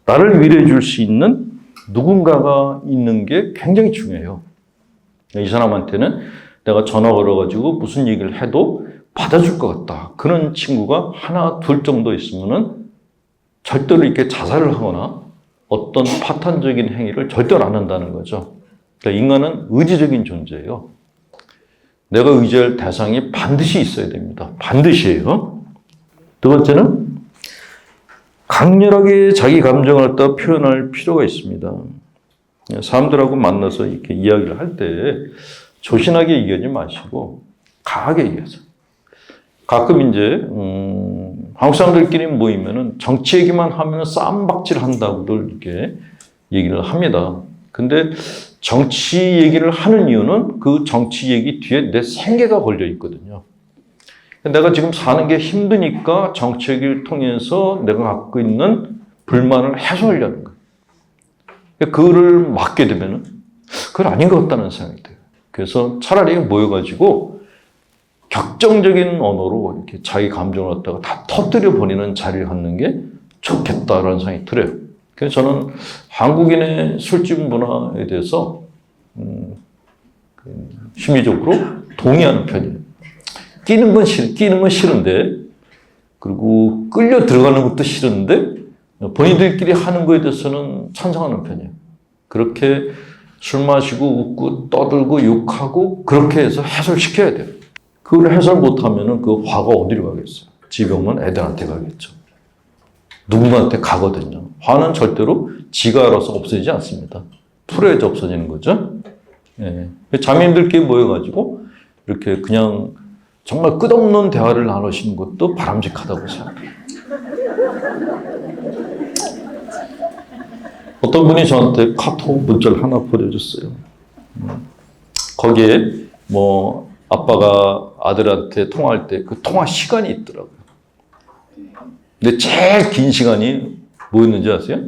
나를 위로해 줄 수 있는 누군가가 있는 게 굉장히 중요해요. 이 사람한테는 내가 전화 걸어가지고 무슨 얘기를 해도 받아줄 것 같다. 그런 친구가 하나, 둘 정도 있으면은 절대로 이렇게 자살을 하거나 어떤 파탄적인 행위를 절대로 안 한다는 거죠. 그러니까 인간은 의지적인 존재예요. 내가 의지할 대상이 반드시 있어야 됩니다. 반드시예요. 두 번째는 강렬하게 자기 감정을 갖다 표현할 필요가 있습니다. 사람들하고 만나서 이렇게 이야기를 할 때 조신하게 얘기하지 마시고 강하게 얘기하세요. 가끔 이제 한국 사람들끼리 모이면은 정치 얘기만 하면 쌈박질 한다고들 이렇게 얘기를 합니다. 근데 정치 얘기를 하는 이유는 그 정치 얘기 뒤에 내 생계가 걸려 있거든요. 내가 지금 사는 게 힘드니까 정치 얘기를 통해서 내가 갖고 있는 불만을 해소하려는 거예요. 그거를 막게 되면은 그건 아닌 것 같다는 생각이 돼요. 그래서 차라리 모여가지고 격정적인 언어로 이렇게 자기 감정을 갖다가 다 터뜨려 버리는 자리를 갖는 게 좋겠다라는 생각이 들어요. 그래서 저는 한국인의 술집 문화에 대해서 심리적으로 동의하는 편이에요. 끼는 건 싫은데, 그리고 끌려 들어가는 것도 싫은데, 본인들끼리 하는 거에 대해서는 찬성하는 편이에요. 그렇게 술 마시고 웃고 떠들고 욕하고 그렇게 해서 해소시켜야 돼요. 그걸 해설 못하면은 그 화가 어디로 가겠어요? 집에 오면 애들한테 가겠죠. 누군가한테 가거든요. 화는 절대로 지가 알아서 없어지지 않습니다. 풀어야지 없어지는 거죠. 예. 자매님들끼리 모여가지고 이렇게 그냥 정말 끝없는 대화를 나누시는 것도 바람직하다고 생각해요. 어떤 분이 저한테 카톡 문자를 하나 보내줬어요. 거기에 뭐 아빠가 아들한테 통화할 때 그 통화 시간이 있더라고요. 근데 제일 긴 시간이 뭐였는지 아세요?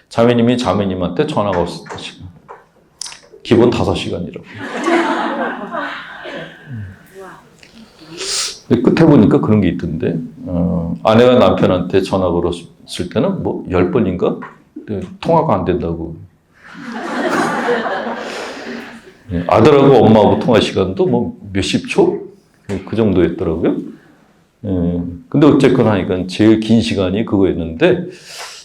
자매님이 자매님한테 전화가 왔을 때 시간. 기본 5시간이라고. 끝에 보니까 그런 게 있던데, 아내가 남편한테 전화 걸었을 때는 뭐 10번인가? 통화가 안 된다고. 아들하고 엄마하고 통화 시간도 뭐 몇십 초? 그 정도였더라고요. 근데 어쨌거나 하니까 제일 긴 시간이 그거였는데,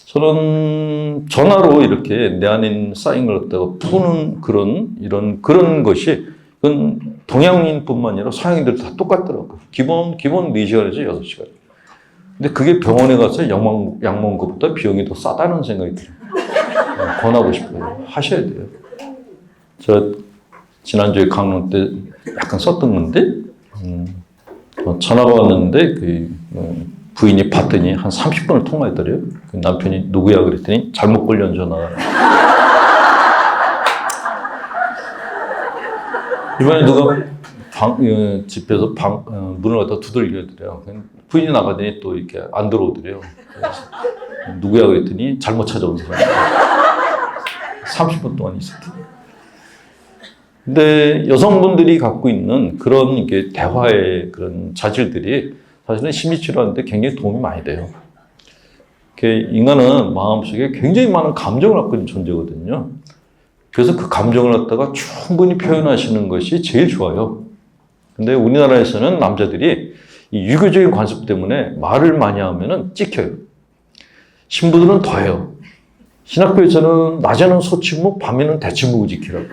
저는 전화로 이렇게 내 안에 쌓인 걸 갖다가 푸는 그런 것이, 그건 동양인뿐만 아니라 서양인들 다 똑같더라고요. 기본 4시간에서 6시간. 근데 그게 병원에 가서 약 먹는 것보다 비용이 더 싸다는 생각이 들어요. 권하고 싶어요. 하셔야 돼요. 저 지난주에 강론 때 약간 썼던 건데, 전화가 왔는데 그 부인이 받더니 한 30분을 통화했더래요. 그 남편이 누구야 그랬더니 잘못 걸려온 전화. 이번에 누가 집에서 문을 갖다 두들겨 드려요. 부인이 나가더니 또 이렇게 안 들어오더래요. 그래서 누구야 그랬더니 잘못 찾아온 사람. 30분 동안 있었대. 근데 여성분들이 갖고 있는 그런 이게 대화의 그런 자질들이 사실은 심리치료하는데 굉장히 도움이 많이 돼요. 인간은 마음속에 굉장히 많은 감정을 갖고 있는 존재거든요. 그래서 그 감정을 갖다가 충분히 표현하시는 것이 제일 좋아요. 근데 우리나라에서는 남자들이 이 유교적인 관습 때문에 말을 많이 하면은 찍혀요. 신부들은 더해요. 신학교에서는 낮에는 소침묵, 밤에는 대침묵을 지키라고.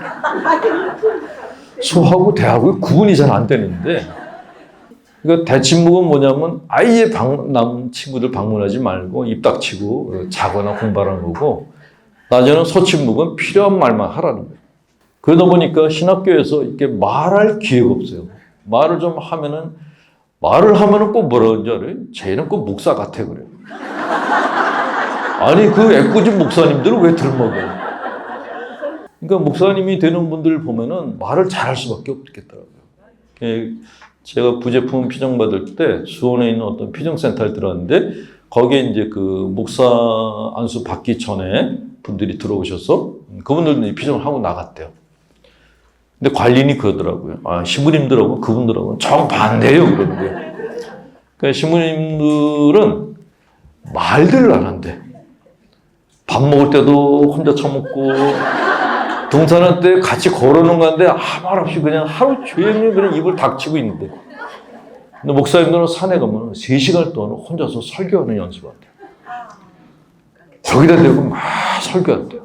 소하고 대하고 구분이 잘 안 되는데, 그러니까 대침묵은 뭐냐면 아예 남 친구들 방문하지 말고 입 닥치고 자거나 공부하는 거고, 낮에는 소침묵은 필요한 말만 하라는 거예요. 그러다 보니까 신학교에서 이렇게 말할 기회가 없어요. 말을 좀 하면은, 말을 하면은 꼭 뭐라 그러는지 알아요? 쟤는 꼭 목사 같아 그래요. 아니 그 애꿎은 목사님들은 왜 들먹어요? 그러니까 목사님이 되는 분들 보면은 말을 잘할 수밖에 없겠더라고요. 제가 부제품 피정 받을 때 수원에 있는 어떤 피정센터를 들어갔는데 거기에 이제 그 목사 안수 받기 전에 분들이 들어오셔서 그분들도 피정을 하고 나갔대요. 근데 관리인이 그러더라고요. 아, 신부님들하고 그분들하고는 정반대예요 그러는 거예요. 그러니까 신부님들은 말들을 안 한대. 밥 먹을 때도 혼자 처먹고 등산할 때 같이 걸어놓은 건데 아무 말 없이 그냥 하루 종일 그냥 입을 닥치고 있는데, 근데 목사님들은 산에 가면 3시간 동안 혼자서 설교하는 연습을 한대요. 저기다 대고 막 설교한대요.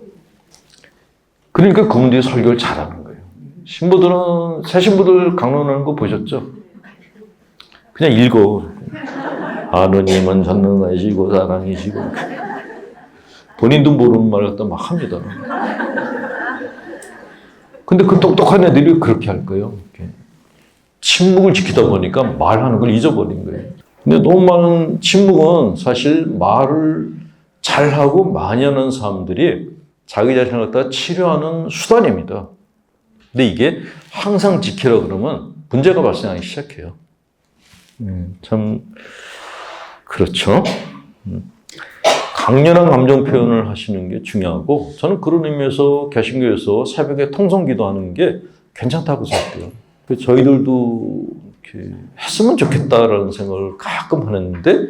그러니까 그분들이 설교를 잘하는 거예요. 신부들은, 새 신부들 강론하는 거 보셨죠? 그냥 읽어. 하느님은 전능하시고 사랑이시고, 본인도 모르는 말 갖다 막 합니다. 근데 그 똑똑한 애들이 그렇게 할 거예요. 이렇게. 침묵을 지키다 보니까 말하는 걸 잊어버린 거예요. 근데 너무 많은 침묵은 사실 말을 잘하고 많이 하는 사람들이 자기 자신을 갖다 치료하는 수단입니다. 근데 이게 항상 지키라 그러면 문제가 발생하기 시작해요. 참 그렇죠. 강렬한 감정 표현을 하시는 게 중요하고, 저는 그런 의미에서 개신교에서 새벽에 통성기도 하는 게 괜찮다고 생각해요. 저희들도 이렇게 했으면 좋겠다라는 생각을 가끔 하는데,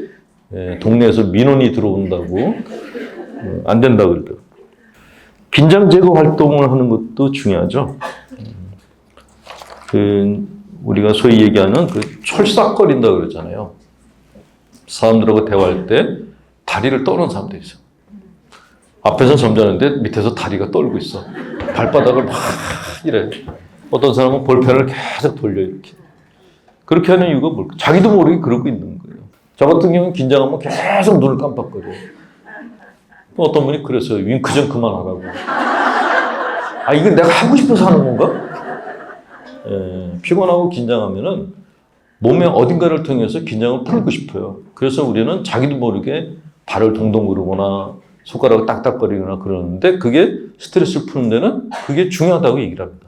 동네에서 민원이 들어온다고 안 된다고 그러더라고요. 긴장 제거 활동을 하는 것도 중요하죠. 우리가 소위 얘기하는 철싹거린다 그러잖아요. 사람들하고 대화할 때 다리를 떠는 사람도 있어. 앞에서 점잖은데 밑에서 다리가 떨고 있어. 발바닥을 막 이래. 어떤 사람은 볼펜을 계속 돌려 이렇게. 그렇게 하는 이유가 뭘까? 자기도 모르게 그러고 있는 거예요. 저 같은 경우는 긴장하면 계속 눈을 깜빡거려요. 어떤 분이 그랬어요. 윙크 좀 그만하라고. 아, 이거 내가 하고 싶어서 하는 건가? 피곤하고 긴장하면은 몸의 어딘가를 통해서 긴장을 풀고 싶어요. 그래서 우리는 자기도 모르게 발을 동동 구르거나 손가락을 딱딱거리거나 그러는데, 그게 스트레스를 푸는 데는 그게 중요하다고 얘기를 합니다.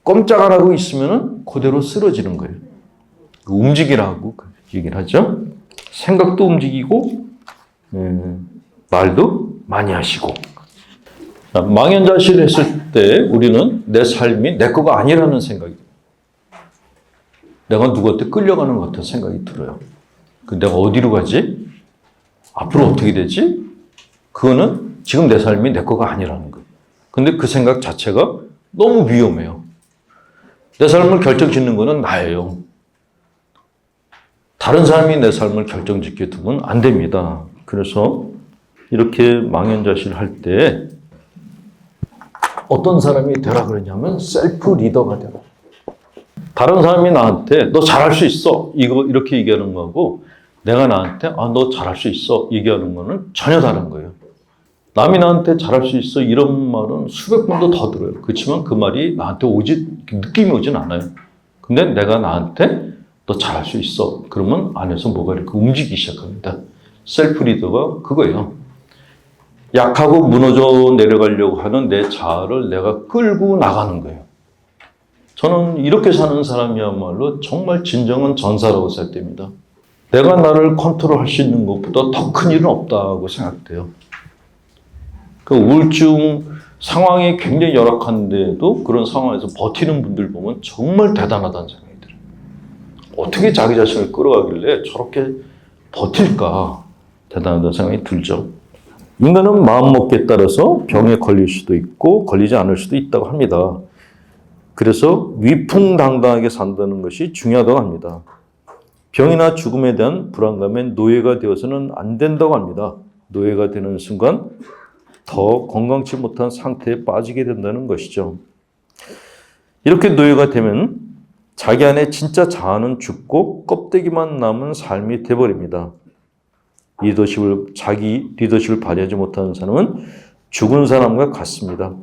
꼼짝 안 하고 있으면 그대로 쓰러지는 거예요. 움직이라고 얘기를 하죠. 생각도 움직이고 말도 많이 하시고. 망연자실을 했을 때 우리는 내 삶이 내 거가 아니라는 생각이, 내가 누구한테 끌려가는 것 같은 생각이 들어요. 내가 어디로 가지? 앞으로 어떻게 되지? 그거는 지금 내 삶이 내 거가 아니라는 거예요. 근데 그 생각 자체가 너무 위험해요. 내 삶을 결정짓는 거는 나예요. 다른 사람이 내 삶을 결정짓게 두면 안 됩니다. 그래서 이렇게 망연자실 할 때 어떤 사람이 되라 그러냐면 셀프 리더가 되라. 다른 사람이 나한테 너 잘할 수 있어 이렇게 얘기하는 거하고, 내가 나한테 너 잘할 수 있어 얘기하는 거는 전혀 다른 거예요. 남이 나한테 잘할 수 있어 이런 말은 수백 번도 더 들어요. 그렇지만 그 말이 나한테 느낌이 오진 않아요. 근데 내가 나한테 너 잘할 수 있어 그러면 안에서 뭐가 이렇게 움직이기 시작합니다. 셀프 리더가 그거예요. 약하고 무너져 내려가려고 하는 내 자아를 내가 끌고 나가는 거예요. 저는 이렇게 사는 사람이야말로 정말 진정한 전사라고 생각됩니다. 내가 나를 컨트롤할 수 있는 것보다 더 큰 일은 없다고 생각돼요. 그 우울증 상황이 굉장히 열악한데도 그런 상황에서 버티는 분들 보면 정말 대단하다는 생각이 들어요. 어떻게 자기 자신을 끌어가길래 저렇게 버틸까? 대단하다는 생각이 들죠. 인간은 마음먹기에 따라서 병에 걸릴 수도 있고 걸리지 않을 수도 있다고 합니다. 그래서 위풍당당하게 산다는 것이 중요하다고 합니다. 병이나 죽음에 대한 불안감에 노예가 되어서는 안 된다고 합니다. 노예가 되는 순간 더 건강치 못한 상태에 빠지게 된다는 것이죠. 이렇게 노예가 되면 자기 안에 진짜 자아는 죽고 껍데기만 남은 삶이 돼버립니다. 자기 리더십을 발휘하지 못하는 사람은 죽은 사람과 같습니다.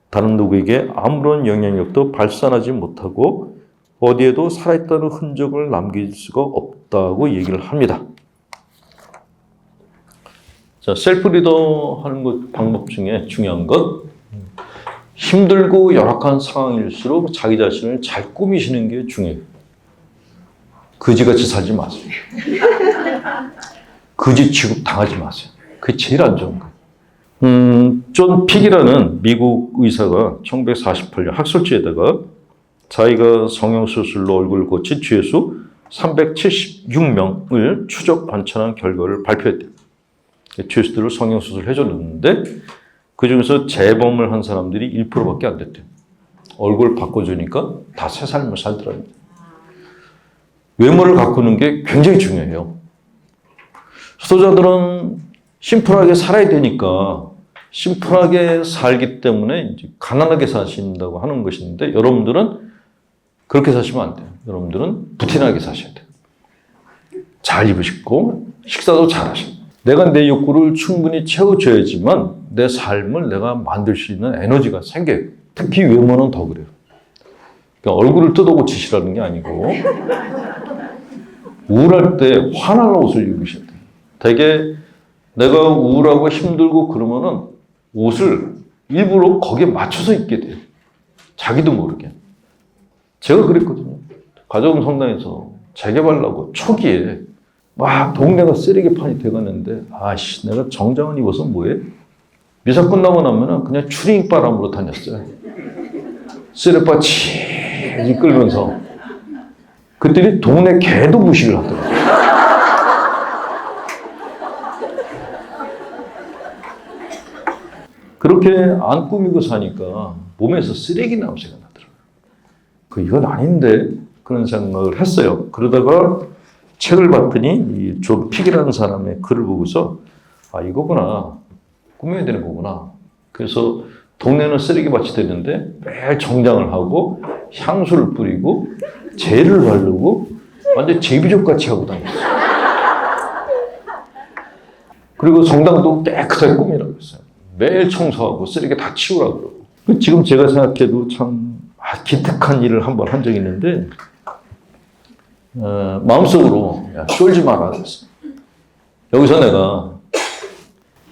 다른 누구에게 아무런 영향력도 발산하지 못하고 어디에도 살아있다는 흔적을 남길 수가 없다고 얘기를 합니다. 자, 셀프 리더 하는 것 방법 중에 중요한 것, 힘들고 열악한 상황일수록 자기 자신을 잘 꾸미시는 게 중요해요. 거지같이 살지 마세요. 거지 취급 당하지 마세요. 그게 제일 안 좋은 거예요. 존 픽이라는 미국 의사가 1948년 학술지에다가 자기가 성형수술로 얼굴을 고친 죄수 376명을 추적 관찰한 결과를 발표했대요. 죄수들을 성형수술을 해줬는데 그 중에서 재범을 한 사람들이 1%밖에 안 됐대요. 얼굴 바꿔주니까 다 새 삶을 살더랍니다. 외모를 가꾸는 게 굉장히 중요해요. 수도자들은 심플하게 살아야 되니까 심플하게 살기 때문에 이제 가난하게 사신다고 하는 것인데 여러분들은 그렇게 사시면 안 돼요. 여러분들은 부티나게 사셔야 돼요. 잘 입으시고 식사도 잘 하시고 내가 내 욕구를 충분히 채워줘야지만 내 삶을 내가 만들 수 있는 에너지가 생겨요. 특히 외모는 더 그래요. 그러니까 얼굴을 뜯어고치시라는 게 아니고 우울할 때 환한 옷을 입으셔야 돼요. 되게 내가 우울하고 힘들고 그러면은 옷을 일부러 거기에 맞춰서 입게 돼요. 자기도 모르게. 제가 그랬거든요. 가정 성당에서 재개발하고 초기에 막 동네가 쓰레기판이 돼가는데 아씨 내가 정장을 입어서 뭐해? 미사 끝나고 나면은 그냥 추리닝 바람으로 다녔어요. 쓰레빠 치지 끌면서 그들이 동네 개도 무시를 하더라고요. 그렇게 안 꾸미고 사니까 몸에서 쓰레기 냄새가 나더라고요. 이건 아닌데 그런 생각을 했어요. 그러다가 책을 봤더니 이 존 픽이라는 사람의 글을 보고서 아 이거구나. 꾸며야 되는 거구나. 그래서 동네는 쓰레기밭이 되는데 매일 정장을 하고 향수를 뿌리고 젤을 바르고 완전 제비족같이 하고 다녔어요. 그리고 성당도 깨끗하게 꾸미라고 했어요. 매일 청소하고 쓰레기 다 치우라고 그러고. 지금 제가 생각해도 참 기특한 일을 한번 한 적이 있는데 마음속으로 야, 쫄지 마라 그랬어요. 여기서 내가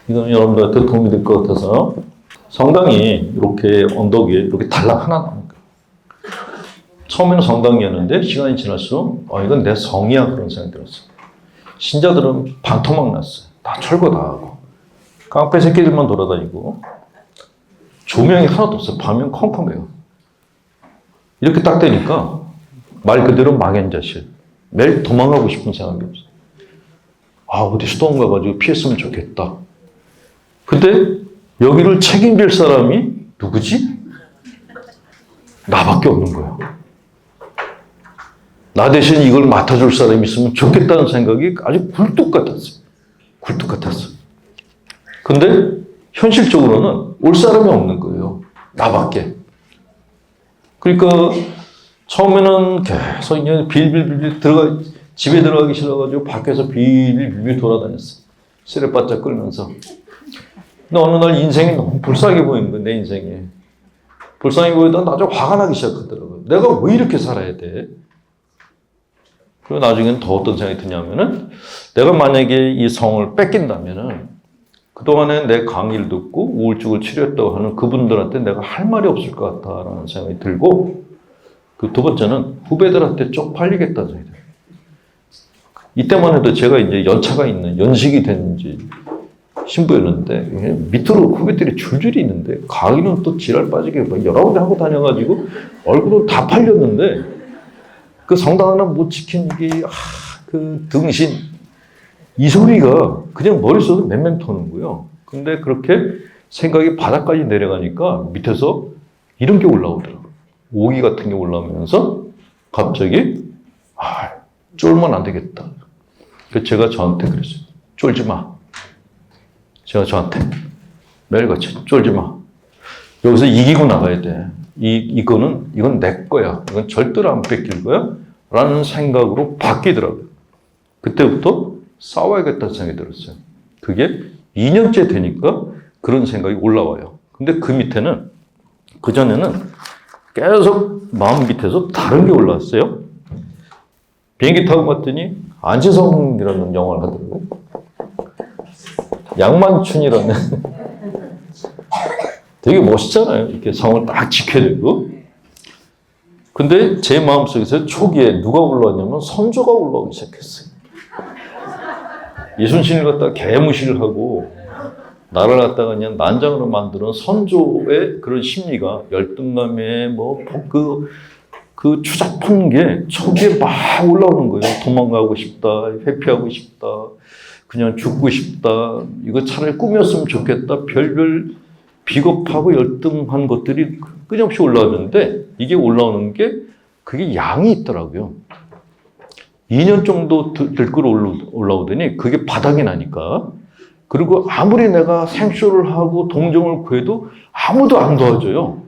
이건 여러분들한테 도움이 될 것 같아서 성당이 이렇게 언덕 위에 이렇게 달랑 하나 나온 거예요. 처음에는 성당이었는데 시간이 지날수록 이건 내 성이야 그런 생각이 들었어요. 신자들은 반토막 났어요. 다 철거 다 하고 깡패 새끼들만 돌아다니고 조명이 하나도 없어요. 밤이면 컴컴해요. 이렇게 딱 되니까 말 그대로 망연자실. 매일 도망가고 싶은 생각이 없어요. 어디 수도원 가가지고 피했으면 좋겠다. 근데 여기를 책임질 사람이 누구지? 나밖에 없는 거예요. 나 대신 이걸 맡아줄 사람이 있으면 좋겠다는 생각이 아주 굴뚝 같았어요. 굴뚝 같았어요. 근데 현실적으로는 올 사람이 없는 거예요. 나밖에. 그러니까 처음에는 계속 빌빌빌 집에 들어가기 싫어가지고 밖에서 빌빌빌 돌아다녔어요. 쓰레바짝 끌면서. 근데 어느 날 인생이 너무 불쌍해 보이는 거예요, 내 인생이. 불쌍해 보이다가 나중에 화가 나기 시작하더라고요. 내가 왜 이렇게 살아야 돼? 그리고 나중에는 더 어떤 생각이 드냐면은 내가 만약에 이 성을 뺏긴다면은 그동안에 내 강의를 듣고 우울증을 치료했다고 하는 그분들한테 내가 할 말이 없을 것 같다라는 생각이 들고, 그 두 번째는 후배들한테 쪽팔리겠다는 생각이 들어요. 이때만 해도 제가 이제 연차가 있는, 연식이 된 이제 신부였는데, 밑으로 후배들이 줄줄이 있는데, 강의는 또 지랄 빠지게 막 여러 군데 하고 다녀가지고, 얼굴은 다 팔렸는데, 그 성당 하나 못 지킨 게, 그 등신, 이 소리가 그냥 머릿속에 맴맴 도는 거예요. 근데 그렇게 생각이 바닥까지 내려가니까 밑에서 이런 게 올라오더라고요. 오기 같은 게 올라오면서 갑자기, 쫄면 안 되겠다. 그래서 제가 저한테 그랬어요. 쫄지 마. 제가 저한테 매일같이 쫄지 마. 여기서 이기고 나가야 돼. 이건 내 거야. 이건 절대로 안 뺏길 거야. 라는 생각으로 바뀌더라고요. 그때부터 싸워야겠다는 생각이 들었어요. 그게 2년째 되니까 그런 생각이 올라와요. 근데 그 밑에는, 그전에는 계속 마음 밑에서 다른 게 올라왔어요. 비행기 타고 갔더니 안치성이라는 영화를 하더라고요. 양만춘이라는 되게 멋있잖아요. 이렇게 성을 딱 지켜야 되고. 근데 제 마음속에서 초기에 누가 올라왔냐면 선조가 올라오기 시작했어요. 이순신을 갖다가 개무시를 하고 나를 갖다가 그냥 난장으로 만드는 선조의 그런 심리가 열등감에 그 추잡한 게 초기에 막 올라오는 거예요. 도망가고 싶다, 회피하고 싶다, 그냥 죽고 싶다, 이거 차라리 꿈이었으면 좋겠다, 별별 비겁하고 열등한 것들이 끊임없이 올라오는데, 이게 올라오는 게 그게 양이 있더라고요. 2년 정도 들끓어 올라오더니 그게 바닥이 나니까, 그리고 아무리 내가 생쇼를 하고 동정을 구해도 아무도 안 도와줘요.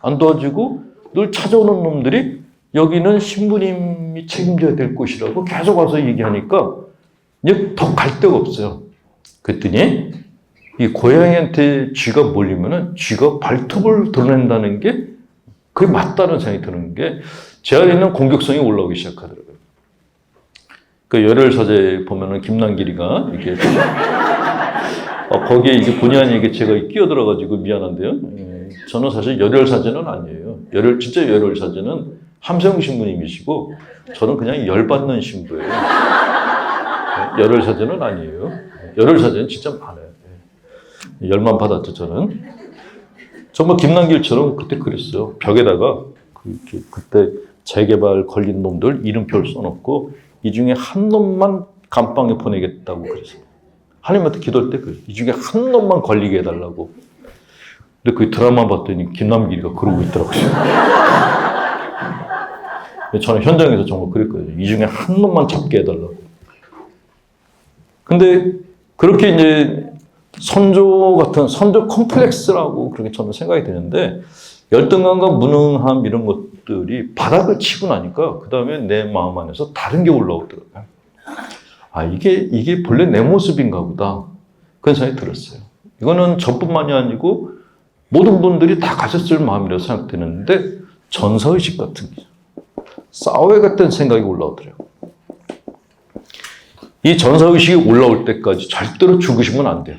안 도와주고 늘 찾아오는 놈들이 여기는 신부님이 책임져야 될 곳이라고 계속 와서 얘기하니까 이제 더 갈 데가 없어요. 그랬더니 이 고양이한테 쥐가 몰리면은 쥐가 발톱을 드러낸다는 게 그게 맞다는 생각이 드는 게 제 안에 있는 공격성이 올라오기 시작하더라고요. 그 열혈사제 보면은 김남길이가 이렇게 거기에 이게 본의 아니게 제가 끼어들어가지고 미안한데요. 저는 사실 열혈사제는 아니에요. 진짜 열혈사제는 함세웅 신부님이시고 저는 그냥 열받는 신부예요. 열혈사제는 아니에요. 열혈사제는 진짜 많아요. 열만 받았죠, 저는. 정말 김남길처럼 그때 그랬어요. 벽에다가 그때 재개발 걸린 놈들 이름표를 써놓고 이 중에 한 놈만 감방에 보내겠다고 그랬어요. 하나님한테 기도할 때 이 중에 한 놈만 걸리게 해달라고. 근데 그 드라마 봤더니 김남길이가 그러고 있더라고요. 저는 현장에서 정말 그랬거든요. 이 중에 한 놈만 잡게 해달라고. 근데 그렇게 이제 선조 같은 선조 컴플렉스라고 그렇게 저는 생각이 되는데, 열등감과 무능함 이런 것들이 바닥을 치고 나니까 그 다음에 내 마음 안에서 다른 게 올라오더라고요. 이게 본래 내 모습인가 보다. 그런 생각이 들었어요. 이거는 저뿐만이 아니고 모든 분들이 다 가졌을 마음이라고 생각되는데, 전사의식 같은 게 싸워야겠다는 생각이 올라오더라고요. 이 전사의식이 올라올 때까지 절대로 죽으시면 안 돼요.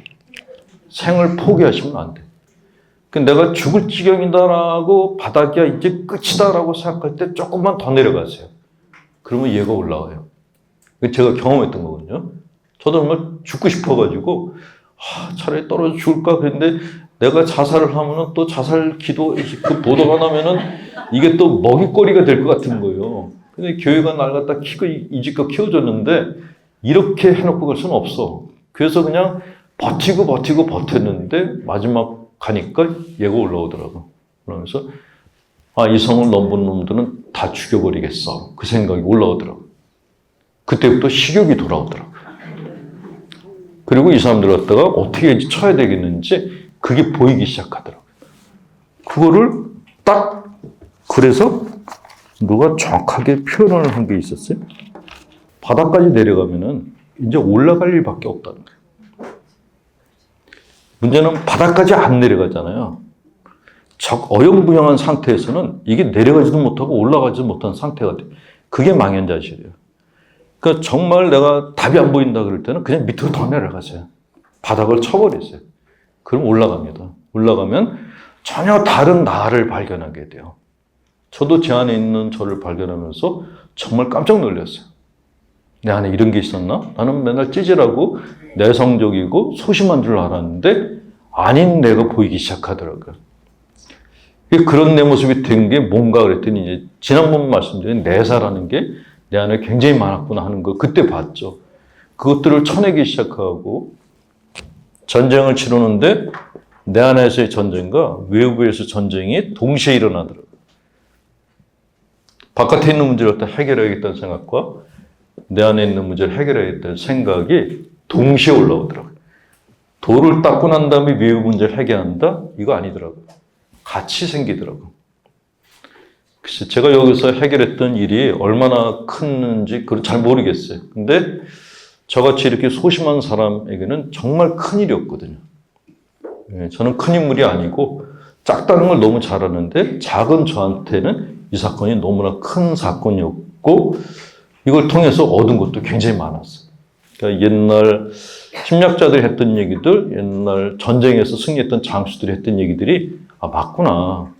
생을 포기하시면 안 돼요. 내가 죽을 지경이다라고, 바닥이야 이제 끝이다라고 생각할 때 조금만 더 내려가세요. 그러면 얘가 올라와요. 제가 경험했던 거거든요. 저도 정말 죽고 싶어가지고 차라리 떨어져 죽을까 그랬는데, 내가 자살을 하면은 또 자살 기도 그 보도가 나면은 이게 또 먹잇거리가 될 것 같은 거예요. 근데 교회가 날 갖다 이지껏 키워줬는데 이렇게 해놓고 갈 수는 없어. 그래서 그냥 버텼는데 마지막 가니까 얘가 올라오더라고. 그러면서 이 성을 넘본 놈들은 다 죽여버리겠어. 그 생각이 올라오더라고. 그때부터 식욕이 돌아오더라고. 그리고 이 사람들 갖다가 어떻게 쳐야 되겠는지 그게 보이기 시작하더라고요. 그거를 그래서 누가 정확하게 표현을 한 게 있었어요. 바닥까지 내려가면은 이제 올라갈 일밖에 없다는 거예요. 문제는 바닥까지 안 내려가잖아요. 어영부영한 상태에서는 이게 내려가지도 못하고 올라가지도 못한 상태가 돼요. 그게 망연자실이에요. 그러니까 정말 내가 답이 안 보인다 그럴 때는 그냥 밑으로 더 내려가세요. 바닥을 쳐버렸어요. 그럼 올라갑니다. 올라가면 전혀 다른 나를 발견하게 돼요. 저도 제 안에 있는 저를 발견하면서 정말 깜짝 놀랐어요. 내 안에 이런 게 있었나? 나는 맨날 찌질하고 내성적이고 소심한 줄 알았는데 아닌 내가 보이기 시작하더라고요. 그런 내 모습이 된 게 뭔가 그랬더니 이제 지난번 말씀드린 내사라는 게 내 안에 굉장히 많았구나 하는 거 그때 봤죠. 그것들을 쳐내기 시작하고 전쟁을 치르는데 내 안에서의 전쟁과 외부에서 전쟁이 동시에 일어나더라고요. 바깥에 있는 문제를 갖다 해결해야겠다는 생각과 내 안에 있는 문제를 해결해야겠다는 생각이 동시에 올라오더라고요. 돌을 닦고 난 다음에 외부 문제를 해결한다? 이거 아니더라고요. 같이 생기더라고요. 그래서 제가 여기서 해결했던 일이 얼마나 큰지 그걸 잘 모르겠어요. 근데 저같이 이렇게 소심한 사람에게는 정말 큰 일이었거든요. 저는 큰 인물이 아니고 작다는 걸 너무 잘 아는데 작은 저한테는 이 사건이 너무나 큰 사건이었고 이걸 통해서 얻은 것도 굉장히 많았어요. 그러니까 옛날 심리학자들이 했던 얘기들, 옛날 전쟁에서 승리했던 장수들이 했던 얘기들이 아 맞구나.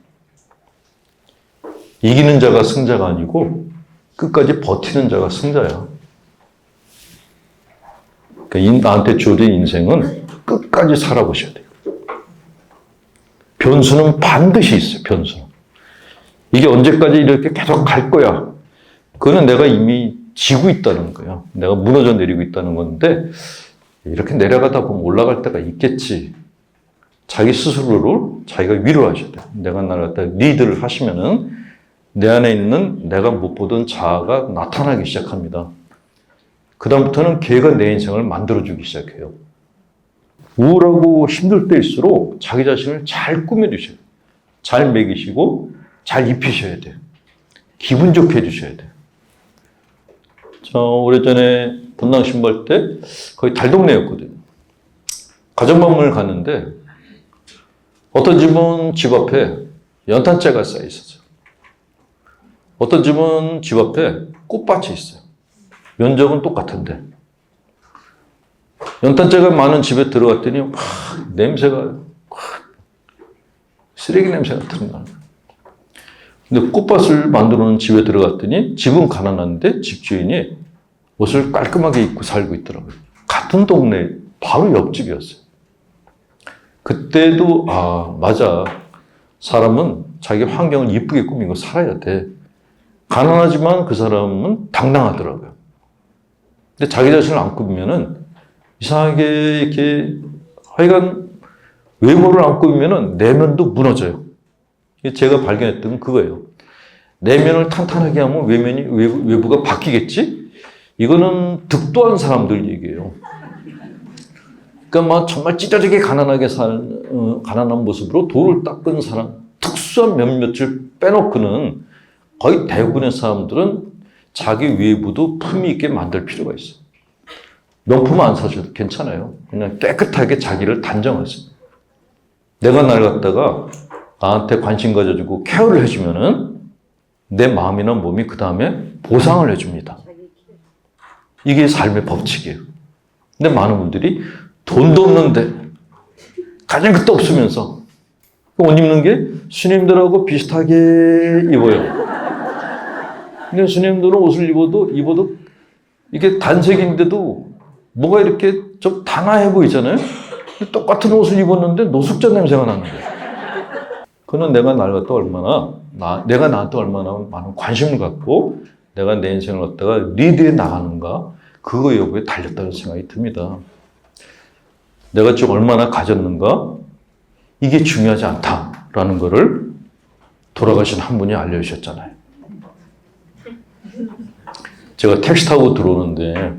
이기는 자가 승자가 아니고 끝까지 버티는 자가 승자야. 그러니까 나한테 주어진 인생은 끝까지 살아보셔야 돼요. 변수는 반드시 있어요. 변수는. 이게 언제까지 이렇게 계속 갈 거야. 그거는 내가 이미 지고 있다는 거예요. 내가 무너져 내리고 있다는 건데 이렇게 내려가다 보면 올라갈 때가 있겠지. 자기 스스로를 자기가 위로하셔야 돼요. 내가 나를 갖다 리드를 하시면은 내 안에 있는 내가 못 보던 자아가 나타나기 시작합니다. 그 다음부터는 걔가 내 인생을 만들어주기 시작해요. 우울하고 힘들 때일수록 자기 자신을 잘 꾸며주셔야 돼요. 잘 먹이시고 잘 입히셔야 돼요. 기분 좋게 해주셔야 돼요. 저 오래전에 분당 신발 때 거의 달동네였거든요. 가정방문을 갔는데 어떤 집은 집 앞에 연탄재가 쌓여 있었어요. 어떤 집은 집 앞에 꽃밭이 있어요. 면적은 똑같은데 연탄재가 많은 집에 들어갔더니 냄새가 쓰레기 냄새 같은 거. 근데 꽃밭을 만들어 놓은 집에 들어갔더니 집은 가난한데 집주인이 옷을 깔끔하게 입고 살고 있더라고요. 같은 동네 바로 옆집이었어요. 그때도 맞아. 사람은 자기 환경을 이쁘게 꾸미고 살아야 돼. 가난하지만 그 사람은 당당하더라고요. 근데 자기 자신을 안 꾸미면은 이상하게 이렇게 하여간 외모를 안 꾸미면은 내면도 무너져요. 제가 발견했던 건 그거예요. 내면을 탄탄하게 하면 외부가 바뀌겠지? 이거는 득도한 사람들 얘기예요. 그러니까 정말 찢어지게 가난하게 가난한 모습으로 돌을 닦은 사람, 특수한 몇몇을 빼놓고는 거의 대부분의 사람들은 자기 외부도 품위 있게 만들 필요가 있어요. 명품 안 사셔도 괜찮아요. 그냥 깨끗하게 자기를 단정하세요. 내가 날 갖다가 나한테 관심 가져주고 케어를 해주면은 내 마음이나 몸이 그 다음에 보상을 해줍니다. 이게 삶의 법칙이에요. 근데 많은 분들이 돈도 없는데 가진 것도 없으면서 옷 입는 게 스님들하고 비슷하게 입어요. 근데 스님들은 옷을 입어도 이게 단색인데도 뭐가 이렇게 좀 단아해 보이잖아요. 똑같은 옷을 입었는데 노숙자 냄새가 나는 거예요. 그는 내가 내가 나한테 얼마나 많은 관심을 갖고 내가 내 인생을 갖다가 리드해 나가는가 그거 여부에 달렸다는 생각이 듭니다. 내가 지금 얼마나 가졌는가 이게 중요하지 않다라는 거를 돌아가신 한 분이 알려주셨잖아요. 제가 택시 타고 들어오는데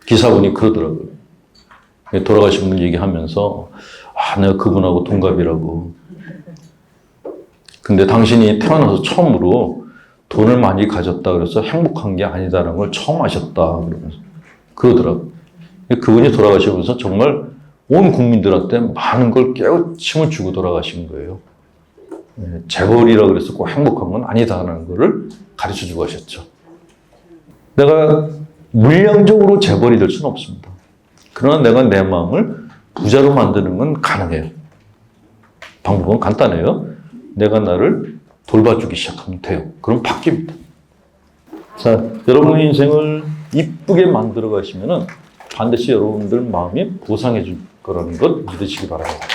기사분이 그러더라고요. 돌아가신 분 얘기하면서 내가 그분하고 동갑이라고. 근데 당신이 태어나서 처음으로 돈을 많이 가졌다 그래서 행복한 게 아니다라는 걸 처음 아셨다 그러면서 그러더라고요. 그분이 돌아가시면서 정말 온 국민들한테 많은 걸 깨우침을 주고 돌아가신 거예요. 재벌이라 그래서 꼭 행복한 건 아니다라는 거를 가르쳐 주고 하셨죠. 내가 물량적으로 재벌이 될 수는 없습니다. 그러나 내가 내 마음을 부자로 만드는 건 가능해요. 방법은 간단해요. 내가 나를 돌봐주기 시작하면 돼요. 그럼 바뀝니다. 자, 여러분의 인생을 이쁘게 만들어 가시면은 반드시 여러분들 마음이 보상해 줄 거라는 것 믿으시기 바랍니다.